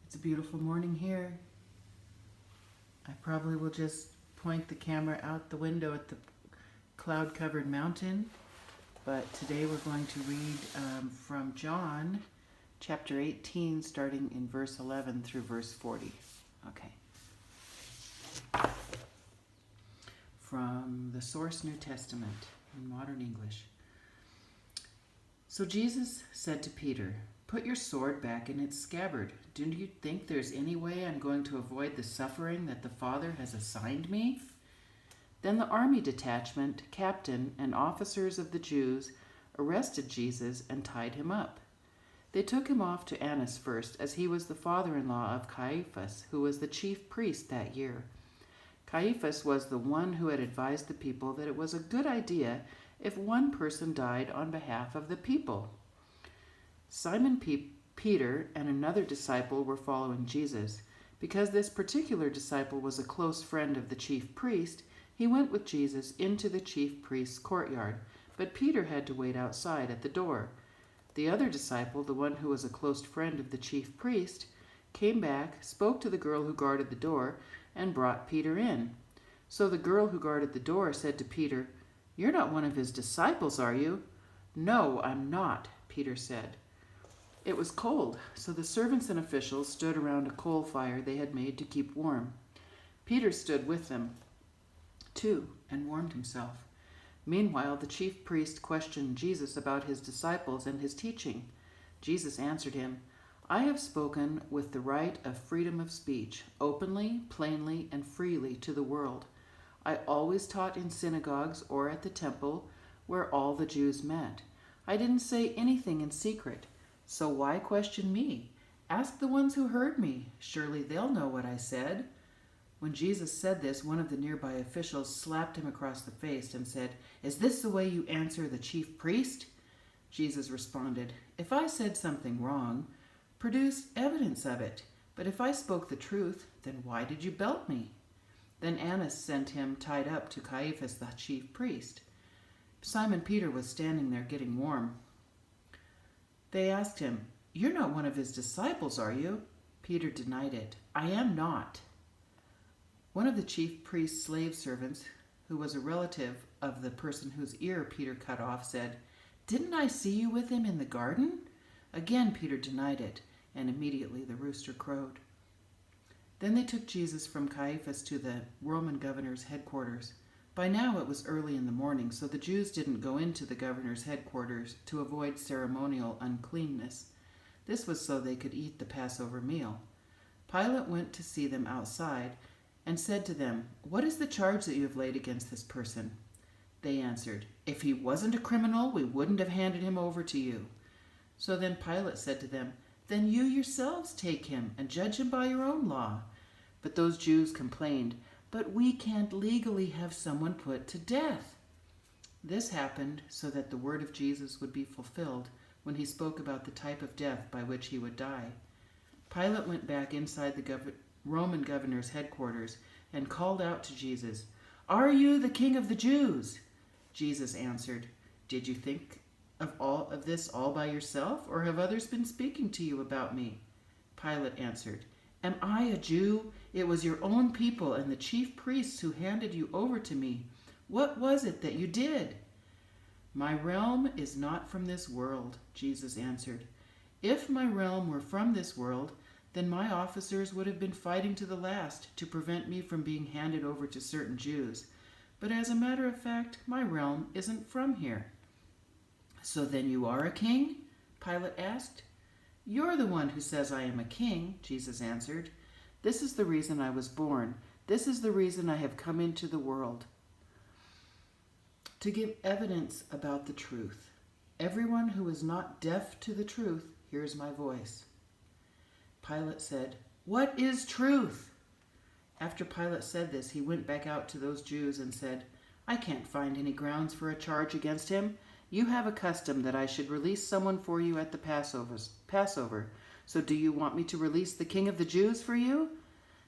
It's a beautiful morning here. I probably will just point the camera out the window at the cloud-covered mountain, but today we're going to read from John chapter 18, starting in verse 11 through verse 40. Okay. From the Source New Testament in modern English. So Jesus said to Peter, "Put your sword back in its scabbard. Do you think there's any way I'm going to avoid the suffering that the Father has assigned me?" Then the army detachment, captain, and officers of the Jews arrested Jesus and tied him up. They took him off to Annas first, as he was the father-in-law of Caiaphas, who was the chief priest that year. Caiaphas was the one who had advised the people that it was a good idea if one person died on behalf of the people. Simon Peter and another disciple were following Jesus. Because this particular disciple was a close friend of the chief priest, he went with Jesus into the chief priest's courtyard, but Peter had to wait outside at the door. The other disciple, the one who was a close friend of the chief priest, came back, spoke to the girl who guarded the door, and brought Peter in. So the girl who guarded the door said to Peter, "You're not one of his disciples, are you?" "No, I'm not," Peter said. It was cold, so the servants and officials stood around a coal fire they had made to keep warm. Peter stood with them, too, and warmed himself. Meanwhile, the chief priest questioned Jesus about his disciples and his teaching. Jesus answered him, "I have spoken with the right of freedom of speech, openly, plainly, and freely to the world. I always taught in synagogues or at the temple where all the Jews met. I didn't say anything in secret. So why question me? Ask the ones who heard me. Surely they'll know what I said." When Jesus said this, one of the nearby officials slapped him across the face and said, "Is this the way you answer the chief priest?" Jesus responded, "If I said something wrong, produce evidence of it. But if I spoke the truth, then why did you belt me?" Then Annas sent him tied up to Caiaphas the chief priest. Simon Peter was standing there getting warm. They asked him, "You're not one of his disciples, are you?" Peter denied it. "I am not." One of the chief priest's slave servants, who was a relative of the person whose ear Peter cut off, said, "Didn't I see you with him in the garden?" Again Peter denied it, and immediately the rooster crowed. Then they took Jesus from Caiaphas to the Roman governor's headquarters. By now it was early in the morning, so the Jews didn't go into the governor's headquarters to avoid ceremonial uncleanness. This was so they could eat the Passover meal. Pilate went to see them outside and said to them, "What is the charge that you have laid against this person?" They answered, "If he wasn't a criminal, we wouldn't have handed him over to you." So then Pilate said to them, "Then you yourselves take him and judge him by your own law." But those Jews complained, "But we can't legally have someone put to death." This happened so that the word of Jesus would be fulfilled when he spoke about the type of death by which he would die. Pilate went back inside the Roman governor's headquarters and called out to Jesus, "Are you the king of the Jews?" Jesus answered, "Did you think of all of this all by yourself, or have others been speaking to you about me?" Pilate answered, "Am I a Jew? It was your own people and the chief priests who handed you over to me. What was it that you did?" "My realm is not from this world," Jesus answered. "If my realm were from this world, then my officers would have been fighting to the last to prevent me from being handed over to certain Jews. But as a matter of fact, my realm isn't from here." "So then you are a king?" Pilate asked. "You're the one who says I am a king," Jesus answered. "This is the reason I was born. This is the reason I have come into the world, to give evidence about the truth. Everyone who is not deaf to the truth hears my voice." Pilate said, "What is truth?" After Pilate said this, he went back out to those Jews and said, "I can't find any grounds for a charge against him. You have a custom that I should release someone for you at the Passover. So do you want me to release the King of the Jews for you?"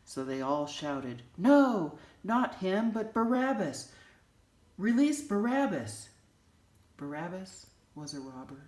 So they all shouted, "No, not him, but Barabbas. Release Barabbas." Barabbas was a robber.